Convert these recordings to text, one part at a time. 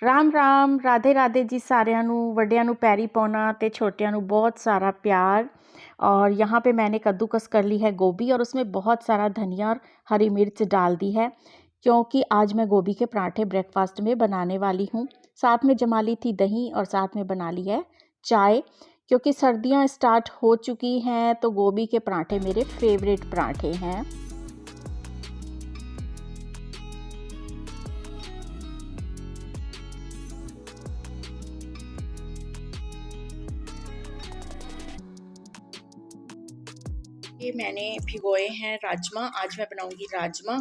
राम राम, राधे राधे जी सारिਆਂ ਨੂੰ। ਵੱਡਿਆਂ ਨੂੰ ਪੈਰੀ ਪਾਉਣਾ ਤੇ ਛੋਟਿਆਂ ਨੂੰ बहुत सारा प्यार। और यहाँ पे मैंने कद्दूकस कर ली है गोभी और उसमें बहुत सारा धनिया और हरी मिर्च डाल दी है, क्योंकि आज मैं गोभी के पराठे ब्रेकफास्ट में बनाने वाली हूँ। साथ में जमा ली थी दही और साथ में बना ली है चाय, क्योंकि सर्दियाँ स्टार्ट हो चुकी हैं तो गोभी के पराठे मेरे फेवरेट पराठे हैं। ये मैंने भिगोए हैं राजमा। आज मैं बनाऊंगी राजमा,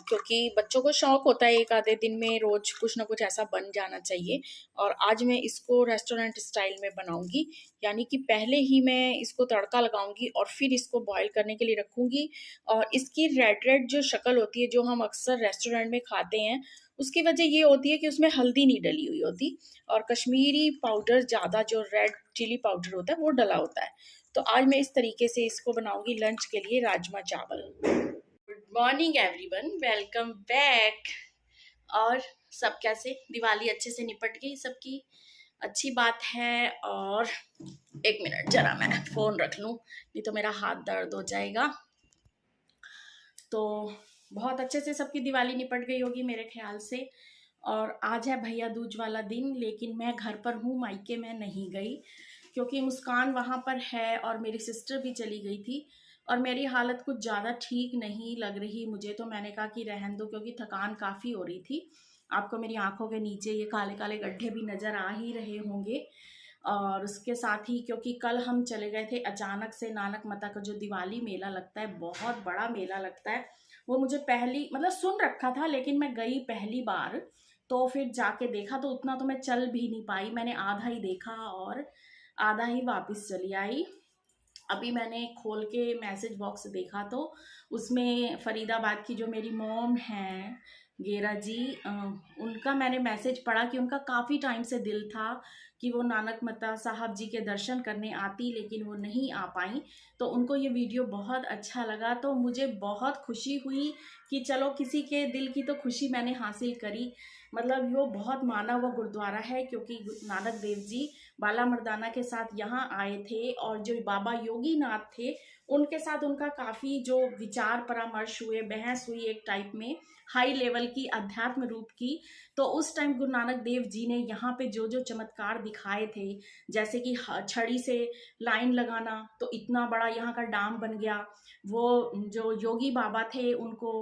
क्योंकि बच्चों को शौक होता है एक आधे दिन में रोज कुछ ना कुछ ऐसा बन जाना चाहिए। और आज मैं इसको रेस्टोरेंट स्टाइल में बनाऊंगी, यानी कि पहले ही मैं इसको तड़का लगाऊंगी और फिर इसको बॉईल करने के लिए रखूंगी। और इसकी रेड रेड जो शक्ल होती है जो हम अक्सर रेस्टोरेंट में खाते हैं, उसकी वजह ये होती है कि उसमें हल्दी नहीं डली हुई होती और कश्मीरी पाउडर ज़्यादा, जो रेड चिली पाउडर होता है वो डला होता है। तो आज मैं इस तरीके से इसको बनाऊंगी लंच के लिए राजमा चावल। Good morning everyone, welcome back. और सब कैसे, दिवाली अच्छे से निपट गई सबकी, अच्छी बात है। और एक मिनट जरा मैं फोन रख लूं, नहीं तो मेरा हाथ दर्द हो जाएगा। तो बहुत अच्छे से सबकी दिवाली निपट गई होगी मेरे ख्याल से। और आज है भैया दूज वाला दिन, लेकिन मैं घर पर हूँ, मायके में नहीं गई, क्योंकि मुस्कान वहाँ पर है और मेरी सिस्टर भी चली गई थी और मेरी हालत कुछ ज़्यादा ठीक नहीं लग रही मुझे। तो मैंने कहा कि रहन दो, क्योंकि थकान काफ़ी हो रही थी। आपको मेरी आंखों के नीचे ये काले काले गड्ढे भी नज़र आ ही रहे होंगे। और उसके साथ ही क्योंकि कल हम चले गए थे अचानक से नानक माता का जो दिवाली मेला लगता है, बहुत बड़ा मेला लगता है। वो मुझे पहली मतलब सुन रखा था, लेकिन मैं गई पहली बार, तो फिर जाके देखा तो उतना तो मैं चल भी नहीं पाई। मैंने आधा ही देखा और आधा ही वापस चली आई। अभी मैंने खोल के मैसेज बॉक्स देखा तो उसमें फरीदाबाद की जो मेरी मॉम हैं गेरा जी, उनका मैंने मैसेज पढ़ा कि उनका काफ़ी टाइम से दिल था कि वो नानक माता साहब जी के दर्शन करने आती, लेकिन वो नहीं आ पाई। तो उनको ये वीडियो बहुत अच्छा लगा, तो मुझे बहुत खुशी हुई कि चलो किसी के दिल की तो खुशी मैंने हासिल करी। मतलब वो बहुत माना हुआ गुरुद्वारा है, क्योंकि नानक देव जी बाला मर्दाना के साथ यहाँ आए थे और जो बाबा योगी नाथ थे उनके साथ उनका काफ़ी जो विचार परामर्श हुए, बहस हुई एक टाइप में हाई लेवल की अध्यात्म रूप की। तो उस टाइम गुरु नानक देव जी ने यहाँ पे जो जो चमत्कार दिखाए थे, जैसे कि छड़ी से लाइन लगाना तो इतना बड़ा यहाँ का डाम बन गया। वो जो योगी बाबा थे उनको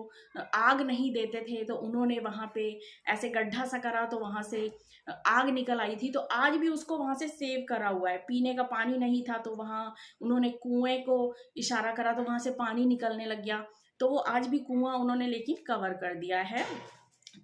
आग नहीं देते थे, तो उन्होंने वहाँ पे ऐसे गड्ढा सा करा तो वहाँ से आग निकल आई थी। तो आज भी उसको वहाँ से सेव करा हुआ है। पीने का पानी नहीं था तो वहाँ उन्होंने कुएं को इशारा करा तो वहाँ से पानी निकलने लग गया। तो वो आज भी कुआं उन्होंने लेकिन कवर कर दिया है।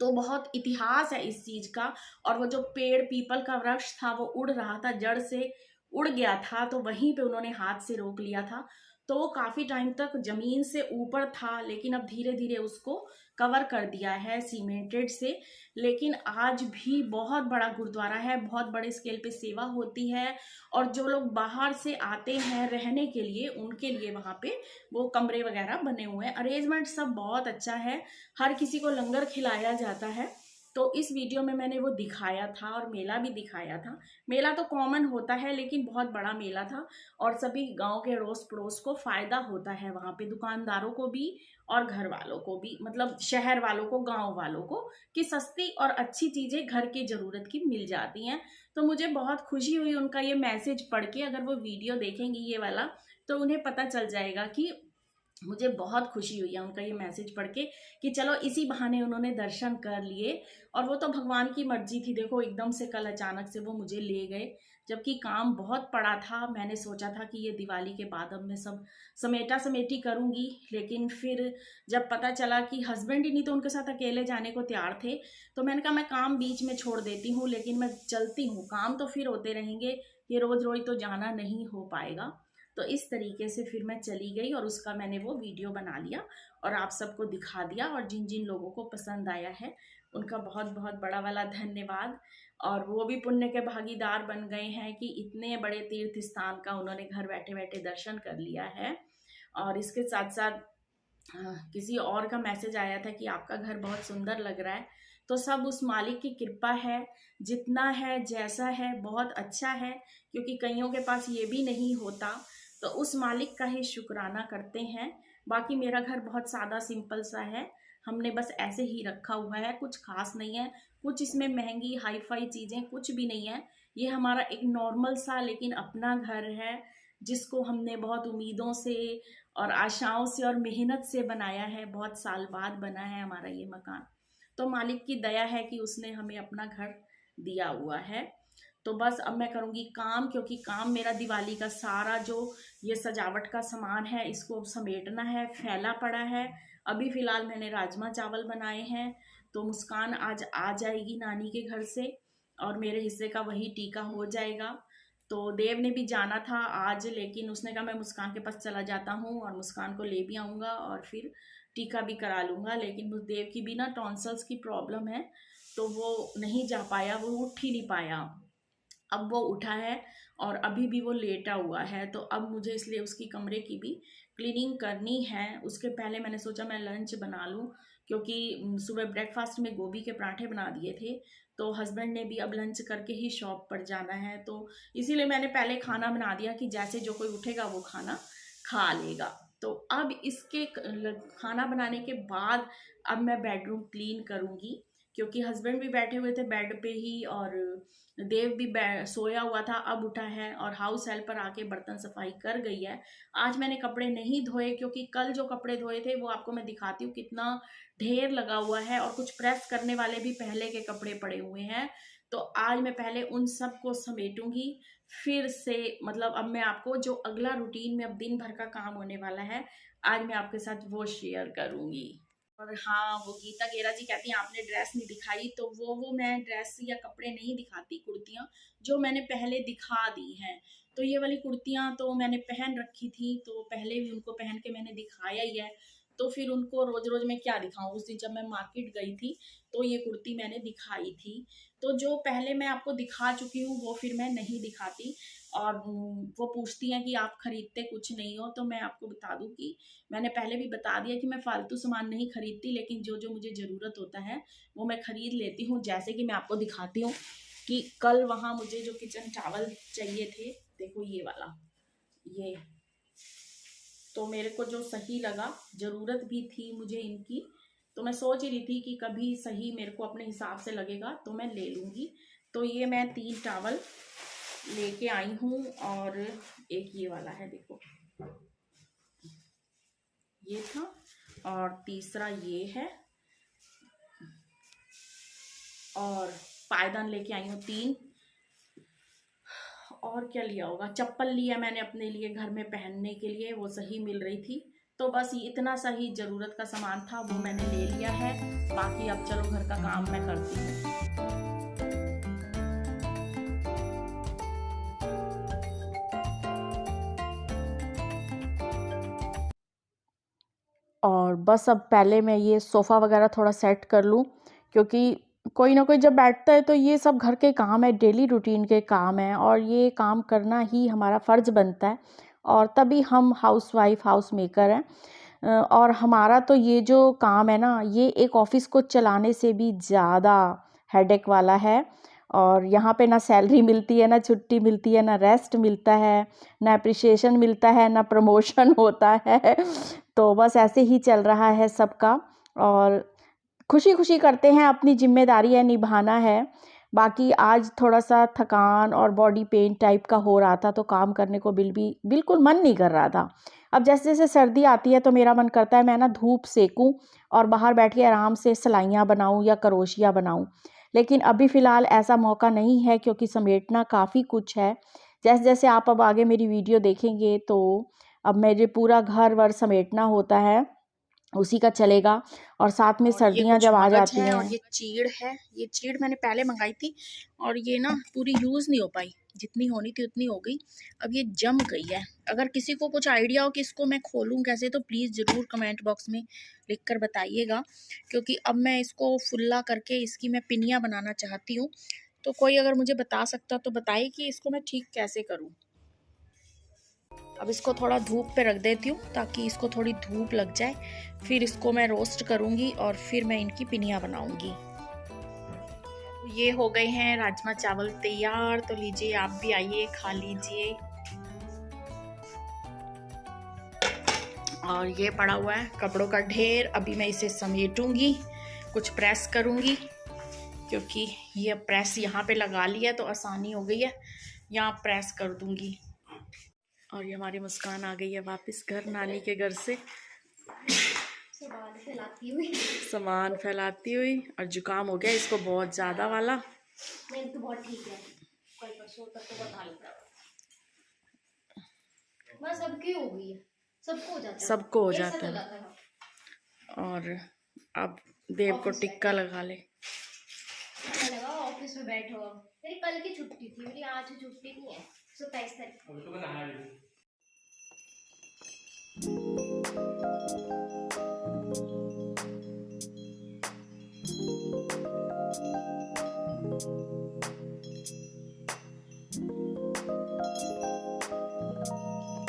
तो बहुत इतिहास है इस चीज का। और वो जो पेड़ पीपल का वृक्ष था वो उड़ रहा था, जड़ से उड़ गया था, तो वहीं पे उन्होंने हाथ से रोक लिया था। तो वो काफी टाइम तक जमीन से ऊपर था, लेकिन अब धीरे धीरे उसको कवर कर दिया है सीमेंटेड से। लेकिन आज भी बहुत बड़ा गुरुद्वारा है, बहुत बड़े स्केल पे सेवा होती है। और जो लोग बाहर से आते हैं रहने के लिए, उनके लिए वहाँ पे वो कमरे वगैरह बने हुए हैं। अरेंजमेंट सब बहुत अच्छा है, हर किसी को लंगर खिलाया जाता है। तो इस वीडियो में मैंने वो दिखाया था और मेला भी दिखाया था। मेला तो कॉमन होता है, लेकिन बहुत बड़ा मेला था और सभी गांव के अड़ोस पड़ोस को फायदा होता है वहाँ पे, दुकानदारों को भी और घर वालों को भी, मतलब शहर वालों को, गांव वालों को, कि सस्ती और अच्छी चीज़ें घर की ज़रूरत की मिल जाती हैं। तो मुझे बहुत खुशी हुई उनका ये मैसेज पढ़ के। अगर वो वीडियो देखेंगी ये वाला तो उन्हें पता चल जाएगा कि मुझे बहुत खुशी हुई है उनका ये मैसेज पढ़ के, कि चलो इसी बहाने उन्होंने दर्शन कर लिए। और वो तो भगवान की मर्जी थी, देखो एकदम से कल अचानक से वो मुझे ले गए, जबकि काम बहुत पड़ा था। मैंने सोचा था कि ये दिवाली के बाद अब मैं सब समेटा समेटी करूँगी, लेकिन फिर जब पता चला कि हस्बैंड ही नहीं तो उनके साथ अकेले जाने को तैयार थे, तो मैंने कहा मैं काम बीच में छोड़ देती हूँ, लेकिन मैं चलती हूँ, काम तो फिर होते रहेंगे, ये रोज़ रोज़ तो जाना नहीं हो पाएगा। तो इस तरीके से फिर मैं चली गई और उसका मैंने वो वीडियो बना लिया और आप सबको दिखा दिया। और जिन जिन लोगों को पसंद आया है उनका बहुत बहुत बड़ा वाला धन्यवाद। और वो भी पुण्य के भागीदार बन गए हैं कि इतने बड़े तीर्थ स्थान का उन्होंने घर बैठे बैठे दर्शन कर लिया है। और इसके साथ साथ किसी और का मैसेज आया था कि आपका घर बहुत सुंदर लग रहा है। तो सब उस मालिक की कृपा है। जितना है जैसा है बहुत अच्छा है, क्योंकि कईयों के पास ये भी नहीं होता, तो उस मालिक का ही शुक्राना करते हैं। बाकी मेरा घर बहुत सादा सिंपल सा है, हमने बस ऐसे ही रखा हुआ है, कुछ खास नहीं है, कुछ इसमें महंगी हाई फाई चीज़ें कुछ भी नहीं है। ये हमारा एक नॉर्मल सा लेकिन अपना घर है, जिसको हमने बहुत उम्मीदों से और आशाओं से और मेहनत से बनाया है। बहुत साल बाद बना है हमारा ये मकान, तो मालिक की दया है कि उसने हमें अपना घर दिया हुआ है। तो बस अब मैं करूँगी काम, क्योंकि काम मेरा दिवाली का सारा जो ये सजावट का सामान है इसको समेटना है, फैला पड़ा है। अभी फ़िलहाल मैंने राजमा चावल बनाए हैं, तो मुस्कान आज आ जाएगी नानी के घर से और मेरे हिस्से का वही टीका हो जाएगा। तो देव ने भी जाना था आज, लेकिन उसने कहा मैं मुस्कान के पास चला जाता हूँ और मुस्कान को ले भी आऊँगा और फिर टीका भी करा लूँगा। लेकिन उस देव की भी ना टॉन्सल्स की प्रॉब्लम है, तो वो नहीं जा पाया, वो उठ ही नहीं पाया। अब वो उठा है और अभी भी वो लेटा हुआ है, तो अब मुझे इसलिए उसकी कमरे की भी क्लीनिंग करनी है। उसके पहले मैंने सोचा मैं लंच बना लूँ, क्योंकि सुबह ब्रेकफास्ट में गोभी के पराठे बना दिए थे, तो हस्बैंड ने भी अब लंच करके ही शॉप पर जाना है, तो इसीलिए मैंने पहले खाना बना दिया कि जैसे जो कोई उठेगा वो खाना खा लेगा। तो अब इसके खाना बनाने के बाद अब मैं बेडरूम क्लीन करूँगी, क्योंकि हस्बैंड भी बैठे हुए थे बेड पे ही और देव भी सोया हुआ था, अब उठा है और हाउस हेल्पर आके बर्तन सफाई कर गई है। आज मैंने कपड़े नहीं धोए, क्योंकि कल जो कपड़े धोए थे वो आपको मैं दिखाती हूँ कितना ढेर लगा हुआ है, और कुछ प्रेस करने वाले भी पहले के कपड़े पड़े हुए हैं। तो आज मैं पहले उन सब को समेटूंगी, फिर से मतलब अब मैं आपको जो अगला रूटीन में अब दिन भर का काम होने वाला है, आज मैं आपके साथ वो शेयर करूंगी। और हाँ, वो गीता गेरा जी कहती हैं आपने ड्रेस नहीं दिखाई, तो वो मैं ड्रेस या कपड़े नहीं दिखाती, कुर्तियाँ जो मैंने पहले दिखा दी हैं। तो ये वाली कुर्तियाँ तो मैंने पहन रखी थी, तो पहले भी उनको पहन के मैंने दिखाया ही है, तो फिर उनको रोज रोज मैं क्या दिखाऊं। उस दिन जब मैं मार्केट गई थी तो ये कुर्ती मैंने दिखाई थी, तो जो पहले मैं आपको दिखा चुकी हूँ वो फिर मैं नहीं दिखाती। और वो पूछती हैं कि आप खरीदते कुछ नहीं हो, तो मैं आपको बता दूं कि मैंने पहले भी बता दिया कि मैं फालतू सामान नहीं खरीदती, लेकिन जो जो मुझे ज़रूरत होता है वो मैं खरीद लेती हूँ। जैसे कि मैं आपको दिखाती हूँ कि कल वहाँ मुझे जो किचन टावल चाहिए थे, देखो ये वाला, ये तो मेरे को जो सही लगा, ज़रूरत भी थी मुझे इनकी, तो मैं सोच ही रही थी कि कभी सही मेरे को अपने हिसाब से लगेगा तो मैं ले लूँगी। तो ये मैं 3 टावल लेके आई हूँ, और एक ये वाला है, देखो ये था, और तीसरा ये है, और पायदान लेके आई हूँ 3। और क्या लिया होगा, चप्पल लिया मैंने अपने लिए घर में पहनने के लिए, वो सही मिल रही थी। तो बस इतना सही ज़रूरत का सामान था वो मैंने ले लिया है। बाकी अब चलो घर का काम मैं करती हूँ। और बस अब पहले मैं ये सोफ़ा वगैरह थोड़ा सेट कर लूँ, क्योंकि कोई ना कोई जब बैठता है तो ये सब घर के काम है, डेली रूटीन के काम हैं, और ये काम करना ही हमारा फ़र्ज़ बनता है, और तभी हम हाउसवाइफ हाउस मेकर हैं। और हमारा तो ये जो काम है ना, ये एक ऑफ़िस को चलाने से भी ज़्यादा हेडेक वाला है। और यहाँ पे ना सैलरी मिलती है, ना छुट्टी मिलती है, ना रेस्ट मिलता है, ना अप्रिशिएशन मिलता है, ना प्रमोशन होता है। तो बस ऐसे ही चल रहा है सबका, और खुशी खुशी करते हैं, अपनी जिम्मेदारी है, निभाना है। बाकी आज थोड़ा सा थकान और बॉडी पेन टाइप का हो रहा था, तो काम करने को बिल्कुल मन नहीं कर रहा था। अब जैसे जैसे सर्दी आती है तो मेरा मन करता है मैं ना धूप सेकूं और बाहर बैठ के आराम से सलाइयाँ बनाऊं या करोशियाँ बनाऊं, लेकिन अभी फ़िलहाल ऐसा मौका नहीं है, क्योंकि समेटना काफ़ी कुछ है। जैसे जैसे आप अब आगे मेरी वीडियो देखेंगे तो अब मेरे पूरा घर वर समेटना होता है, उसी का चलेगा। और साथ में और ये सर्दियाँ कुछ जब आ मगज जाती है, और हैं, ये चीड़ है। ये चीड़ मैंने पहले मंगाई थी और ये ना पूरी यूज़ नहीं हो पाई, जितनी होनी थी उतनी हो गई, अब ये जम गई है। अगर किसी को कुछ आइडिया हो कि इसको मैं खोलूँ कैसे, तो प्लीज़ ज़रूर कमेंट बॉक्स में लिख कर बताइएगा, क्योंकि अब मैं इसको फुल्ला करके इसकी मैं पिनिया बनाना चाहती हूँ। तो कोई अगर मुझे बता सकता तो बताइए कि इसको मैं ठीक कैसे करूँ। अब इसको थोड़ा धूप पे रख देती हूँ ताकि इसको थोड़ी धूप लग जाए, फिर इसको मैं रोस्ट करूँगी और फिर मैं इनकी पिनिया बनाऊँगी। ये हो गए हैं राजमा चावल तैयार, तो लीजिए आप भी आइए खा लीजिए। और ये पड़ा हुआ है कपड़ों का ढेर, अभी मैं इसे समेटूंगी, कुछ प्रेस करूंगी, क्योंकि ये प्रेस यहाँ पे लगा लिया तो आसानी हो गई है, यहाँ प्रेस कर दूंगी। और ये हमारी मुस्कान आ गई है वापस घर, नानी के घर से सामान फैलाती हुई। और जुकाम हो गया इसको बहुत ज़्यादा वाला। नहीं तो बहुत ठीक है, कल परसों तक तो बता लेता। बस सबकी हो गई है, सबको हो जाता है, सबको हो जाता है। और अब देव को टिक्का लगा ले। लगा ऑफिस में बैठो, मेरी कल की छुट्टी थी, मेरी आज छुट्टी नहीं है, 27 तारीख।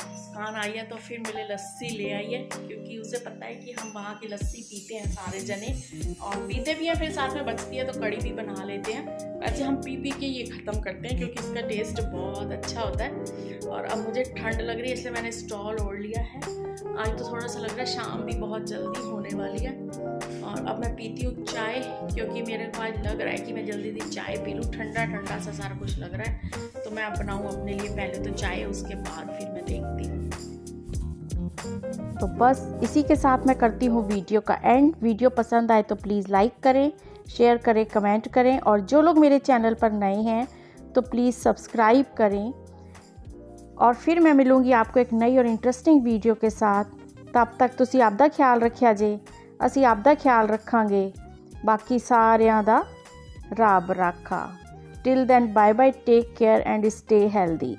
मुस्कान आई है तो फिर मेरे लस्सी ले आई है, क्योंकि उसे पता है कि हम वहाँ की लस्सी पीते हैं सारे जने, और पीते भी हैं, फिर साथ में बचती है तो कड़ी भी बना लेते हैं। वैसे हम पी के ये ख़त्म करते हैं, क्योंकि इसका टेस्ट बहुत अच्छा होता है। और अब मुझे ठंड लग रही है, इसलिए मैंने स्टॉल ओढ़ लिया है। आज तो थोड़ा सा लग रहा है शाम भी बहुत जल्दी होने वाली है। और अब मैं पीती हूँ चाय, क्योंकि मेरे को आज लग रहा है कि मैं जल्दी चाय पी लूँ, ठंडा ठंडा सा सारा कुछ लग रहा है। तो मैं अब बनाऊँ अपने लिए पहले तो चाय, उसके बाद फिर मैं देखती हूँ। तो बस इसी के साथ मैं करती हूँ वीडियो का एंड। वीडियो पसंद आए तो प्लीज़ लाइक करें, शेयर करें, कमेंट करें, और जो लोग मेरे चैनल पर नए हैं तो प्लीज़ सब्सक्राइब करें। और फिर मैं मिलूँगी आपको एक नई और इंटरेस्टिंग वीडियो के साथ। तब तक तुसी आपदा ख्याल रखिया जे, असी आपदा ख्याल रखांगे, बाकी सारियां दा रब राखा। Till then bye bye, take care and stay healthy.